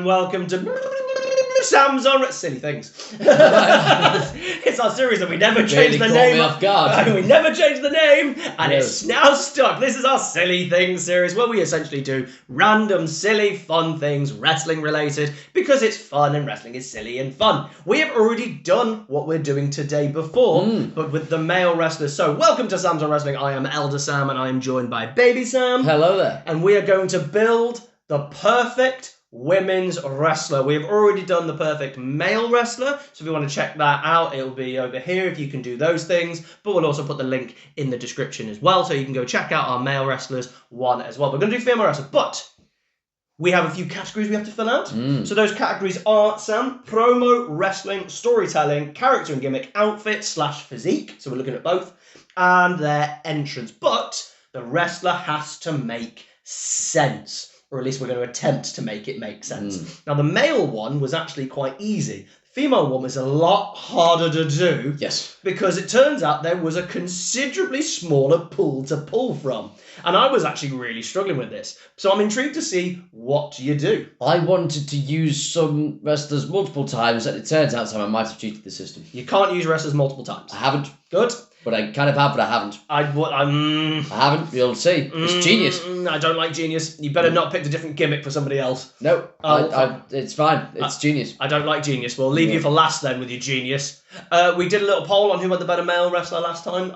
welcome to Sam's on Silly Things. It's our series that we never changed the name. Me off guard. We never changed the name, and it's now stuck. This is our Silly Things series, where we essentially do random, silly, fun things, wrestling related, because it's fun and wrestling is silly and fun. We have already done what we're doing today before, but with the male wrestlers. So, welcome to Sam's on Wrestling. I am Elder Sam, and I am joined by Baby Sam. Hello there. And we are going to build the perfect women's wrestler. We have already done the perfect male wrestler, so if you want to check that out, it'll be over here if you can do those things, but we'll also put the link in the description as well, so you can go check out our male wrestlers one as well. We're going to do female wrestler, but we have a few categories we have to fill out. So those categories are, Sam, promo, wrestling, storytelling, character and gimmick, outfit / physique, so we're looking at both, and their entrance. But the wrestler has to make sense, or at least we're going to attempt to make it make sense. Now, the male one was actually quite easy. The female one was a lot harder to do. Yes. Because it turns out there was a considerably smaller pool to pull from. And I was actually really struggling with this. So I'm intrigued to see what you do. I wanted to use some wrestlers multiple times, and it turns out I might have cheated the system. You can't use wrestlers multiple times. I haven't. Good. But I kind of have, but I haven't. I haven't. You'll see. It's genius. I don't like genius. You better not pick a different gimmick for somebody else. No, it's fine. It's genius. I don't like genius. We'll leave you for last then with your genius. We did a little poll on who had the better male wrestler last time.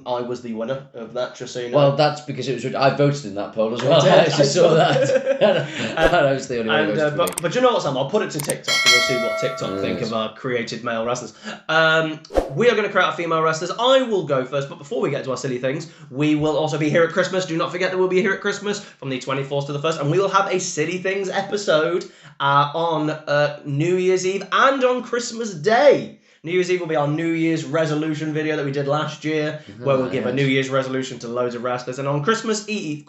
I was the winner of that, just so you know. Well, that's because it was. I voted in that poll as well. I actually saw that. I was the only one who voted for me. But you know what, Sam? I'll put it to TikTok and we'll see what TikTok think of our created male wrestlers. We are going to create our female wrestlers. I will go first, but before we get to our silly things, we will also be here at Christmas. Do not forget that we'll be here at Christmas from the 24th to the 1st, and we will have a Silly Things episode on New Year's Eve and on Christmas Day. New Year's Eve will be our New Year's resolution video that we did last year, where we'll give a New Year's resolution to loads of wrestlers. And on Christmas Day,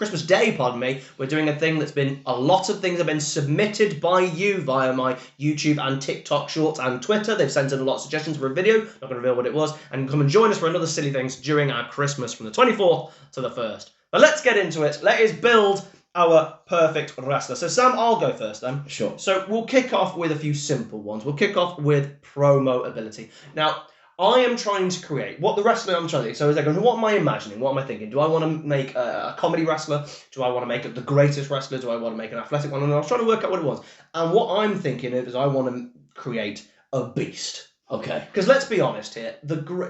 we're doing a thing that's been, a lot of things have been submitted by you via my YouTube and TikTok shorts and Twitter. They've sent in a lot of suggestions for a video. Not going to reveal what it was. And come and join us for another Silly Things during our Christmas from the 24th to the 1st. But let's get into it. Let us build our perfect wrestler. So, Sam, I'll go first then. Sure. So, we'll kick off with a few simple ones. We'll kick off with promo ability. Now, I am trying to create what the wrestler I'm trying to do. So, what am I imagining? What am I thinking? Do I want to make a comedy wrestler? Do I want to make the greatest wrestler? Do I want to make an athletic one? And I was trying to work out what it was. And what I'm thinking is I want to create a beast. Okay. Because let's be honest here,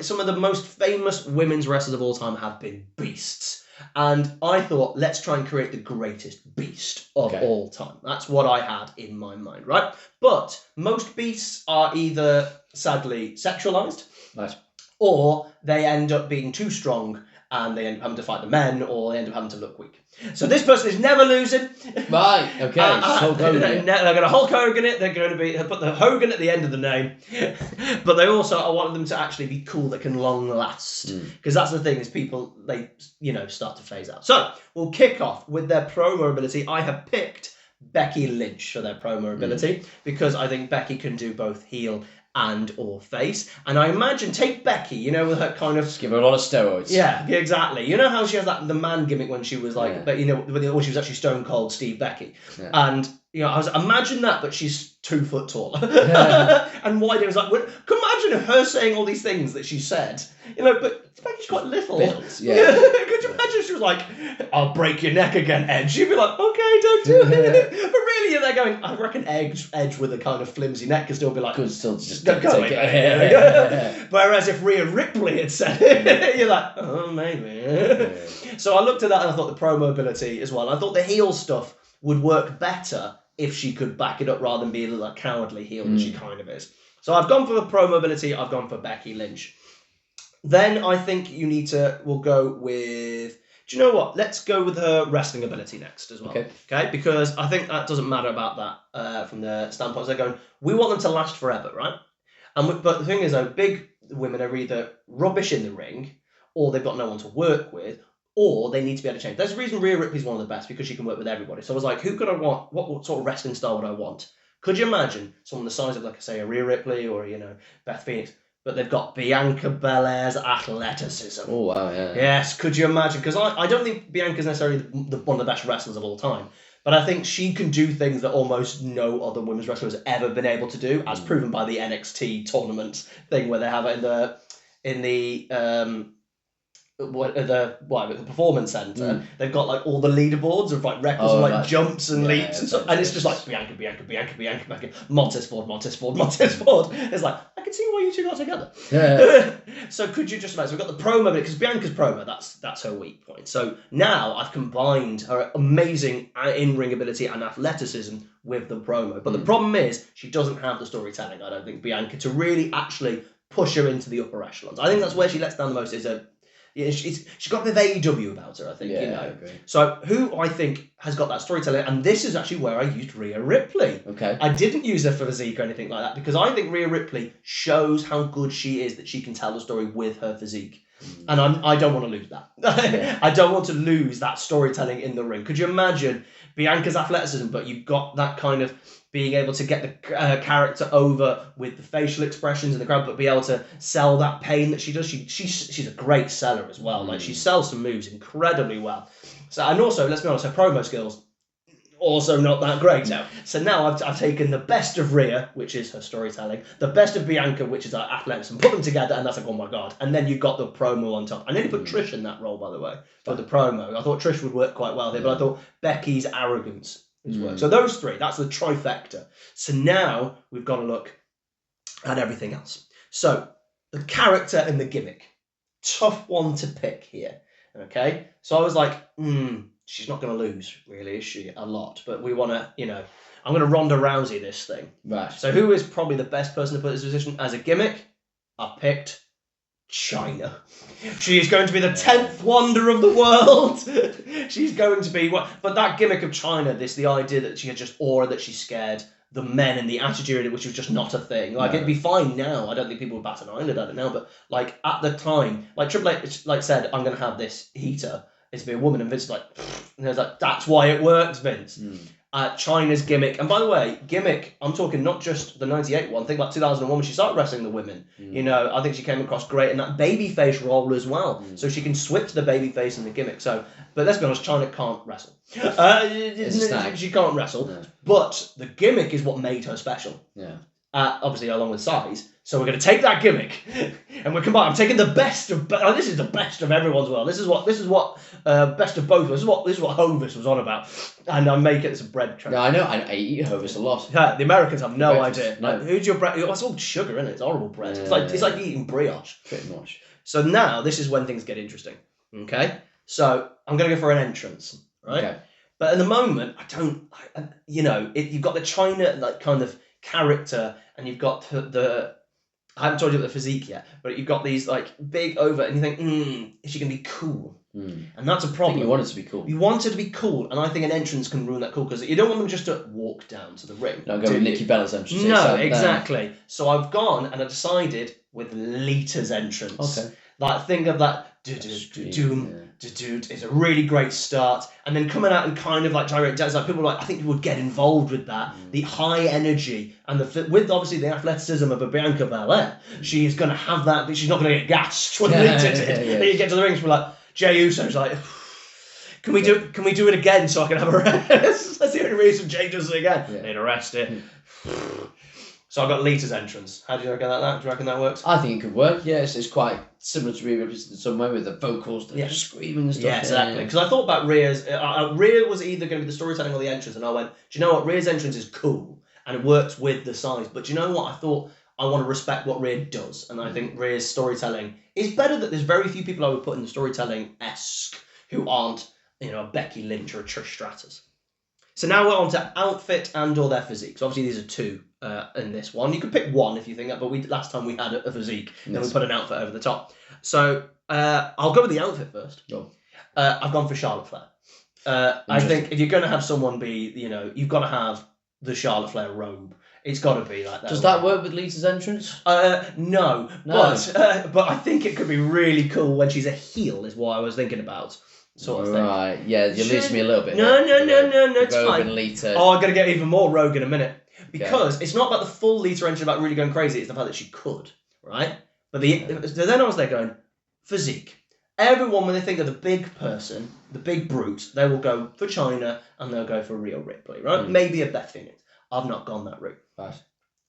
some of the most famous women's wrestlers of all time have been beasts. And I thought, let's try and create the greatest beast of all time. That's what I had in my mind, right? But most beasts are either, sadly, sexualized, right, or they end up being too strong and they end up having to fight the men, or they end up having to look weak. So this person is never losing. Right, okay. Hulk Hogan. They're going to Hulk Hogan it. They're going to put the Hogan at the end of the name. But they also, I want them to actually be cool that can long last. Because that's the thing, is people, they, start to phase out. So we'll kick off with their promo ability. I have picked Becky Lynch for their promo ability, because I think Becky can do both heel and or face. And I imagine, take Becky, with her kind of... Just give her a lot of steroids. Yeah, exactly. You know how she has the man gimmick when she was like, when she was actually Stone Cold Steve Becky. Yeah. And, imagine that, but she's 2 foot taller. And wide. It was like, can you imagine her saying all these things that she said? But Becky's quite little. Could you imagine if she was like, I'll break your neck again, Edge? You'd be like, okay, don't do it. But really, they're going, I reckon Edge with a kind of flimsy neck could still be like, could still just go take it. Whereas if Rhea Ripley had said it, you're like, oh, maybe. So I looked at that and I thought the promo ability as well. I thought the heel stuff would work better if she could back it up rather than be a little cowardly heel that she kind of is. So I've gone for the promo ability. I've gone for Becky Lynch. Then I think we'll go with, do you know what? Let's go with her wrestling ability next as well. Okay? Because I think that doesn't matter about that from the standpoint. They're going, we want them to last forever, right? But the thing is, though, big women are either rubbish in the ring, or they've got no one to work with, or they need to be able to change. There's a reason Rhea Ripley's one of the best, because she can work with everybody. So I was like, who could I want? What sort of wrestling style would I want? Could you imagine someone the size of, like I say, a Rhea Ripley or, Beth Phoenix, but they've got Bianca Belair's athleticism. Oh, wow, yeah. Yes, could you imagine? Because I don't think Bianca's necessarily one of the best wrestlers of all time, But I think she can do things that almost no other women's wrestler has ever been able to do, as proven by the NXT tournament thing where they have it in the performance center. They've got like all the leaderboards of like records of like jumps and leaps and stuff, and it's just like Bianca, Montez Ford. It's like, I can see why you two got together. Yeah. So could you just imagine? We've got the promo bit, because Bianca's promo, that's her weak point. So now I've combined her amazing in-ring ability and athleticism with the promo. But the problem is she doesn't have the storytelling, I don't think, Bianca, to really actually push her into the upper echelons. I think that's where she lets down the most, is her. Yeah, she's got a bit of AEW about her, I think. Yeah, you know. I agree. So who I think has got that storytelling, and this is actually where I used Rhea Ripley. Okay. I didn't use her for physique or anything like that, because I think Rhea Ripley shows how good she is, that she can tell the story with her physique. And I don't want to lose that. I don't want to lose that storytelling in the ring. Could you imagine Bianca's athleticism, but you've got that kind of being able to get the character over with the facial expressions in the crowd, but be able to sell that pain that she does. She's a great seller as well. Like, she sells some moves incredibly well. So, and also, let's be honest, her promo skills also not that great. No. So now I've taken the best of Rhea, which is her storytelling, the best of Bianca, which is her athleticism, put them together, and that's like, oh my god. And then you've got the promo on top. I nearly put Trish in that role, by the way, for the promo. I thought Trish would work quite well here, but I thought Becky's arrogance is work. So those three, that's the trifecta. So now we've got to look at everything else. So the character and the gimmick, tough one to pick here. Okay, so I was like, she's not going to lose, really, is she? A lot. But we want to, I'm going to Ronda Rousey this thing. Right. So who is probably the best person to put in this position as a gimmick? I picked China. She is going to be the 10th wonder of the world. She's going to be but that gimmick of China, the idea that she had just aura, that she scared the men, and the attitude, which was just not a thing. Like, it'd be fine now. I don't think people would bat an eyelid at it now, but like at the time, like Triple H said, I'm going to have this heater. It's to be a woman, and Vince was like, and I was like, that's why it works, Vince. China's gimmick, and by the way, gimmick, I'm talking not just the 98 one, think about 2001 when she started wrestling the women. I think she came across great in that babyface role as well. So she can switch the babyface and the gimmick. So, but let's be honest, China can't wrestle. She can't wrestle. No. But the gimmick is what made her special. Yeah. Obviously, along with size. So we're going to take that gimmick, and we're combining. I'm taking the best of. This is the best of everyone's world. This is what best of both. This is what Hovis was on about, and I'm making this a bread train. Yeah, I know. I eat Hovis a lot. Yeah, the Americans have no idea. No. Like, who's your bread? It's all sugar, isn't it? It's horrible bread. It's like eating brioche. Pretty much. So now this is when things get interesting. Okay, so I'm going to go for an entrance, right? Okay. But at the moment, I don't. You've got the China kind of character, and you've got the. I haven't told you about the physique yet, but you've got these like big over, and you think, is she going to be cool? And that's a problem. You want it to be cool. You want it to be cool, and I think an entrance can ruin that cool, because you don't want them just to walk down to the ring. Not go with Nikki Bella's entrance. No, exactly. So I've gone and I decided with Lita's entrance. Okay. Like, think of that. It's a really great start, and then coming out and kind of like gyrate down. Like, people I think people would get involved with that. The high energy and with obviously the athleticism of a Bianca Belair, she's going to have that. But she's not going to get gassed when Lita did. Then you get to the ring, she's like Jey Uso's like, can we do it again so I can have a rest? That's the only reason Jey does it again. Yeah. Need a rest here. So I got Lita's entrance. How do you reckon that? Do you reckon that works? I think it could work. Yes, it's quite similar to Rhea Ripley in some way with the vocals, the screaming and stuff. Yeah, exactly. Because I thought about Rhea's. Rhea was either going to be the storytelling or the entrance, and I went, do you know what? Rhea's entrance is cool and it works with the size. But do you know what? I thought I want to respect what Rhea does, and I think Rhea's storytelling is better. That there's very few people I would put in the storytelling-esque who aren't, a Becky Lynch or a Trish Stratus. So now we're on to outfit and or their physique. So obviously these are two in this one. You could pick one if you think that, but last time we had a physique, and we put an outfit over the top. So I'll go with the outfit first. Sure. I've gone for Charlotte Flair. I think if you're going to have someone be, you've got to have the Charlotte Flair robe. It's got to be like that. Does that work with Lita's entrance? No. But I think it could be really cool when she's a heel, is what I was thinking about. Sort of thing. Right, yeah, you're losing me a little bit. No, it's fine. Lita. Oh, I'm going to get even more rogue in a minute. Because it's not about the full Lita entrance about really going crazy, it's the fact that she could, right? But then I was there going, physique, everyone, when they think of the big person, the big brute, they will go for China and they'll go for Rhea Ripley, right? Maybe a Beth Phoenix. I've not gone that route. Right.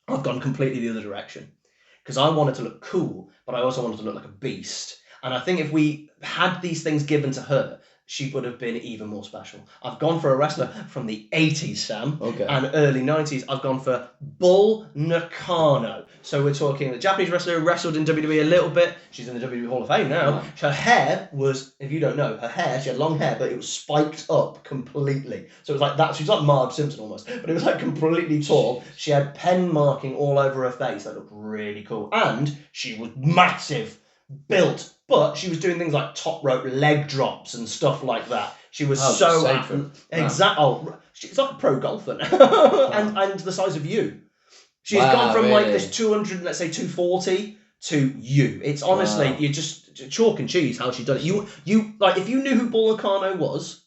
I've gone completely the other direction. Because I wanted to look cool, but I also wanted to look like a beast. And I think if we had these things given to her, she would have been even more special. I've gone for a wrestler from the 80s, Sam, and early 90s. I've gone for Bull Nakano. So we're talking the Japanese wrestler who wrestled in WWE a little bit. She's in the WWE Hall of Fame now. Right. Her hair was, if you don't know, she had long hair, but it was spiked up completely. So it was like that. She's like Marge Simpson almost, but it was like completely tall. She had pen marking all over her face. That looked really cool. And she was massive, built. But she was doing things like top rope leg drops and stuff like that. She was she's like a pro golfer now. and the size of you. She's gone from like this 200, let's say 240 to you. It's honestly, you're just chalk and cheese how she does it. You like, if you knew who Bull Nakano was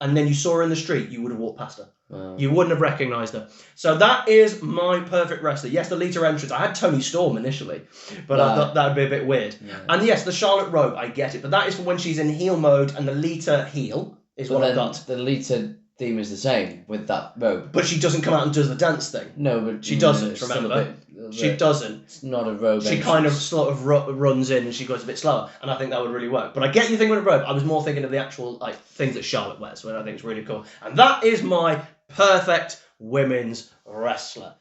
and then you saw her in the street, you would have walked past her. Wow. You wouldn't have recognised her. So that is my perfect wrestler. Yes, the Lita entrance. I had Toni Storm initially, but I thought that would be a bit weird. Yeah. And yes, the Charlotte robe, I get it. But that is for when she's in heel mode, and the Lita heel is what I've got. The Lita theme is the same with that robe. But she doesn't come out and does the dance thing. No, but she doesn't, remember? She doesn't. It's not a robe. She kind of sort of runs in and she goes a bit slower, and I think that would really work. But I get you thinking of a robe. I was more thinking of the actual like things that Charlotte wears, which I think is really cool. And that is my perfect women's wrestler.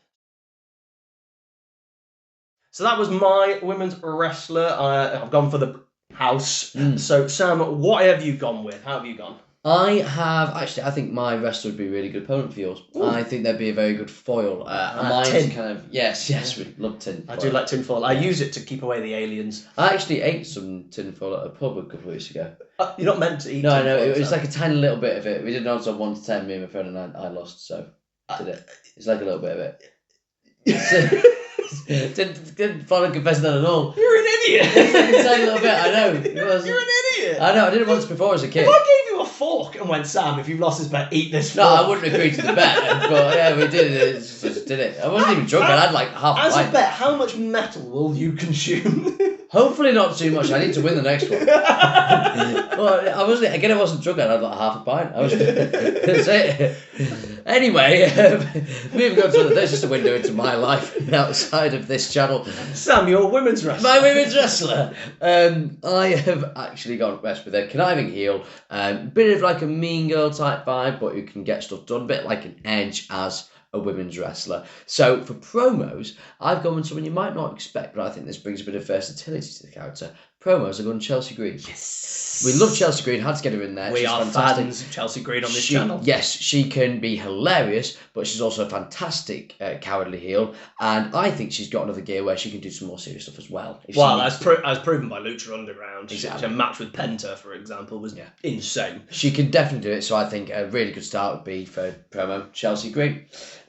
So that was my women's wrestler. I've gone for the house. So Sam, what have you gone with? How have you gone? I think my wrestler would be a really good opponent for yours. Ooh. I think they'd be a very good foil. Mine's tin. Kind of yes, we love tin. I do like tin foil. I use it to keep away the aliens. I actually ate some tin foil at a pub a couple of weeks ago. You're not meant to eat. No, I know. It was like a tiny little bit of it. We did odds on 1 to 10. Me and my friend and I lost, so did it. It's like a little bit of it. Didn't follow confessing that at all. You're an idiot. It's like a tiny little bit. I know. You're an idiot. I know. I did it once before as a kid. If I gave you a fork and went, Sam, if you've lost this bet, eat this fork. No, I wouldn't agree to the bet. But yeah, we did it. Just did it. I wasn't even drunk. I had like half a pint. As a bet, how much metal will you consume? Hopefully not too much. I need to win the next one. Well, I wasn't drunk. I had like half a pint. That's it. Anyway, moving on to there's just a window into my life outside of this channel. Sam, your women's wrestler. My women's wrestler. I have actually gone best with a conniving heel. Bit of like a mean girl type vibe, but who can get stuff done. A bit like an Edge as a women's wrestler. So for promos, I've gone with someone you might not expect, but I think this brings a bit of versatility to the character. Promos, I've gone Chelsea Green. Yes. We love Chelsea Green, had to get her in there. We are fans of Chelsea Green on this channel. Yes, she can be hilarious, but she's also a fantastic cowardly heel, and I think she's got another gear where she can do some more serious stuff as well. Well, as proven by Lucha Underground. Exactly. A match with Penta, for example, was insane. She can definitely do it, so I think a really good start would be for promo Chelsea Green.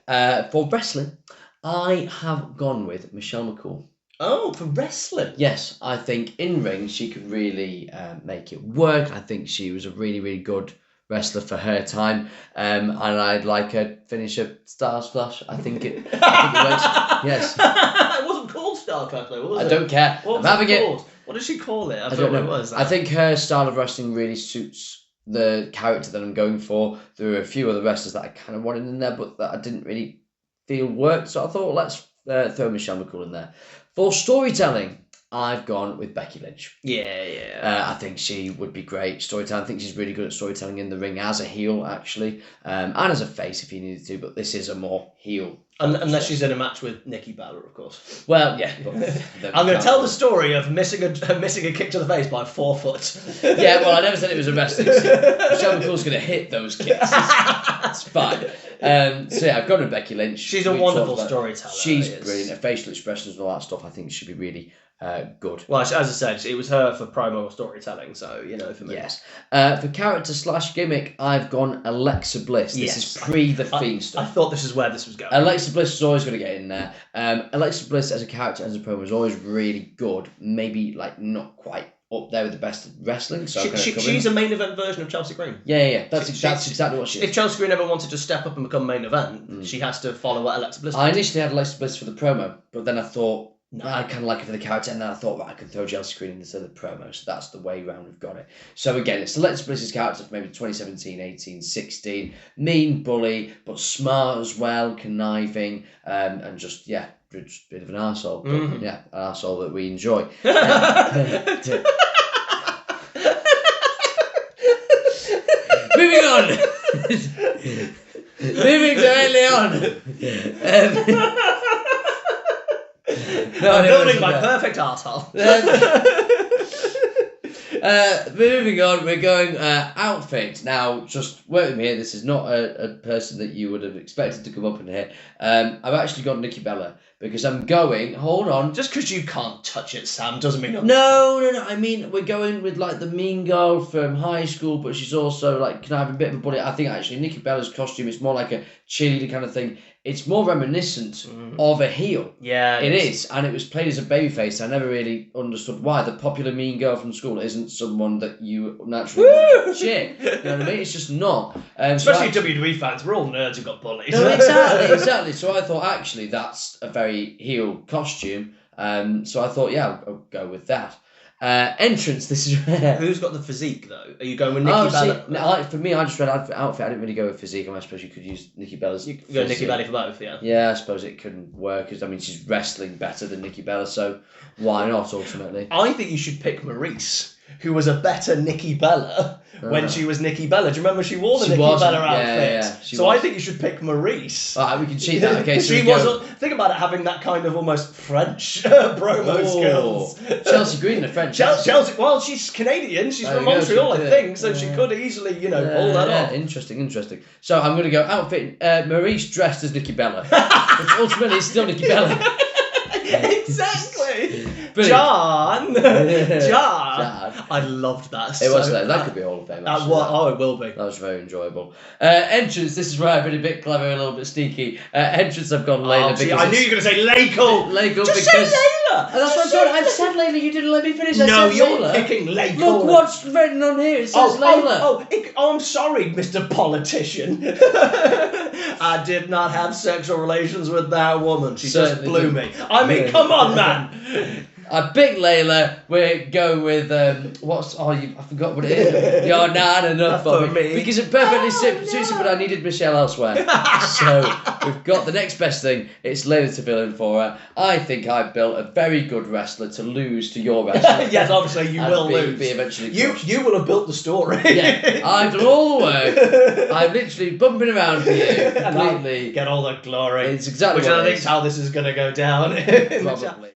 For wrestling, I have gone with Michelle McCool. Oh, for wrestling? Yes, I think in ring she could really make it work. I think she was a really, really good wrestler for her time, and I'd like her finisher Star Splash. I think it works. Yes. It wasn't called Star Splash though, was it? I don't care. I'm having it. What did she call it? I don't know what it was. I think her style of wrestling really suits the character that I'm going for. There were a few other wrestlers that I kind of wanted in there, but that I didn't really feel worked. So I thought, let's throw Michelle McCool in there. For storytelling, I've gone with Becky Lynch. Yeah. I think she would be great. Storytelling, I think she's really good at storytelling in the ring as a heel, actually, and as a face if you needed to, but this is a more heel. Unless she's in a match with Nikki Bella, of course. Well, yeah. I'm going to tell the story of missing a kick to the face by 4 foot. Yeah, well, I never said it was a wrestling scene. Michelle McCool's going to hit those kicks. It's fine. So yeah, I've gone with Becky Lynch. She's a wonderful storyteller. She's brilliant. Her facial expressions and all that stuff, I think should be really good. Well, as I said, it was her for promo storytelling, so, for me. Yes. For character/gimmick, I've gone Alexa Bliss. This is pre the Fiend stuff. I thought this is where this was going. Alexa Bliss is always going to get in there. Alexa Bliss as a character, as a promo, is always really good. Maybe, not quite up there with the best wrestling. So she's a main event version of Chelsea Green. Yeah. That's exactly what she is. If Chelsea Green ever wanted to step up and become main event, she has to follow what Alexa Bliss did. I initially had Alexa Bliss for the promo, but then I thought, No. I kind of like it for the character, and then I thought, right, I could throw Chelsea Green into the promo, so that's the way round we've got it. So again, it's Alexa Bliss's character from maybe 2017, 18, 16. Mean bully, but smart as well, conniving, and just a bit of an arsehole. But, yeah, an arsehole that we enjoy. Moving on. Moving directly on. I'm building my perfect arsehole. Moving on, we're going outfit. Now, just work with me here. This is not a person that you would have expected to come up in here. I've actually got Nikki Bella because I'm going. Hold on. Just because you can't touch it, Sam, doesn't mean I'm... No. I mean, we're going with like the mean girl from high school, but she's also like conniving, a bit of a bully. I think actually Nikki Bella's costume is more like a cheerleader kind of thing. It's more reminiscent of a heel. Yeah, it is, and it was played as a babyface. I never really understood why the popular mean girl from school isn't someone that you naturally want to cheer. You know what I mean? It's just not. Especially WWE fans, we're all nerds who got bullied. No, exactly. So I thought actually that's a very heel costume. So I thought, I'll go with that. Entrance, this is rare. Who's got the physique though? Are you going with Nikki Bella? For me, I just read outfit. I didn't really go with physique. I suppose you could use Nikki Bella's. You could go Nikki Bella for both, yeah. Yeah, I suppose it couldn't work because she's wrestling better than Nikki Bella, so why not? Ultimately, I think you should pick Maurice, who was a better Nikki Bella when she was Nikki Bella. Do you remember she wore the Nikki Bella outfit? Yeah, I think you should pick Maurice. All right, we can cheat that. Okay, so think about it, having that kind of almost French promo skills. Chelsea Green, the French. Chelsea. Well, she's Canadian. She's from Montreal, I think, so she could easily, pull that off. Interesting. So I'm going to go outfit. Maurice dressed as Nikki Bella. Which ultimately is still Nikki Bella. Exactly. John. I loved that. It was that could be Hall of Fame. It will be. That was very enjoyable. Entrance. This is where I've been a bit clever, a little bit sneaky. Entrance. I've gone Layla because I knew you were going to say Layla. Just say Layla. That's what I'm saying. I've said Layla. You didn't let me finish. No, you're picking Layla. Look what's written on here. It says Layla. I'm sorry, Mr. Politician. I did not have sexual relations with that woman. She just blew me. I mean, come on, man. I picked Layla. We're going with I forgot what it is. You're not enough for me because it perfectly suits it, but I needed Michelle elsewhere. So we've got the next best thing. It's Layla to fill in for her. I think I built a very good wrestler to lose to your wrestler. Yes, obviously you will lose. Be eventually you will have built the story. Yeah, I've done all the work. I'm literally bumping around for you completely. Get all the glory. It's exactly which what I think is how this is going to go down. Probably.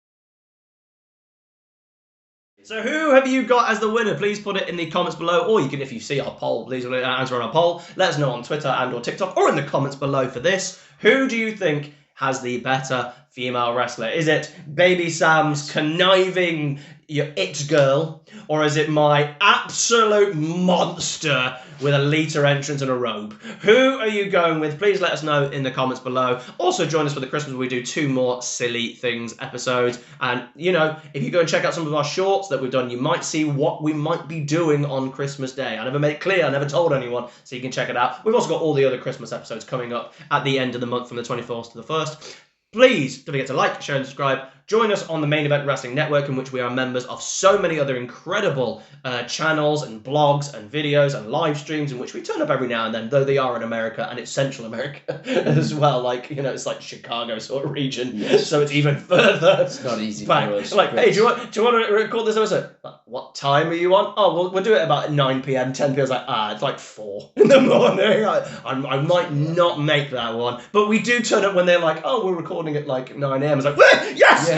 So who have you got as the winner? Please put it in the comments below, or you can, if you see our poll, please answer on our poll. Let us know on Twitter and or TikTok, or in the comments below for this. Who do you think has the better female wrestler? Is it Baby Sam's conniving it girl, or is it my absolute monster with a Lita entrance and a robe? Who are you going with? Please let us know in the comments below. Also join us for the Christmas. We do 2 more Silly Things episodes. And, if you go and check out some of our shorts that we've done, you might see what we might be doing on Christmas Day. I never made it clear. I never told anyone, so you can check it out. We've also got all the other Christmas episodes coming up at the end of the month from the 24th to the 1st. Please don't forget to like, share and subscribe. Join us on the Main Event Wrestling Network, in which we are members of so many other incredible channels and blogs and videos and live streams, in which we turn up every now and then, though they are in America, and it's Central America as well. It's like Chicago sort of region, yes. So it's even further. It's not easy back. For us. Hey, do you want to record this episode? What time are you on? Oh, we'll do it about 9 p.m, 10 p.m. It's like 4 in the morning. I might not make that one, but we do turn up when they're like, we're recording at like 9 a.m. It's like, yes! Yeah.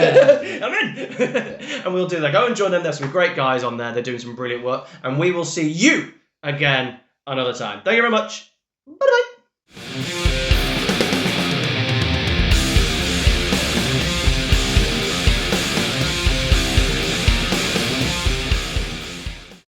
I'm in. And we'll do that. Go and join them. There's some great guys on there. They're doing some brilliant work. And we will see you again another time. Thank you very much. Bye-bye.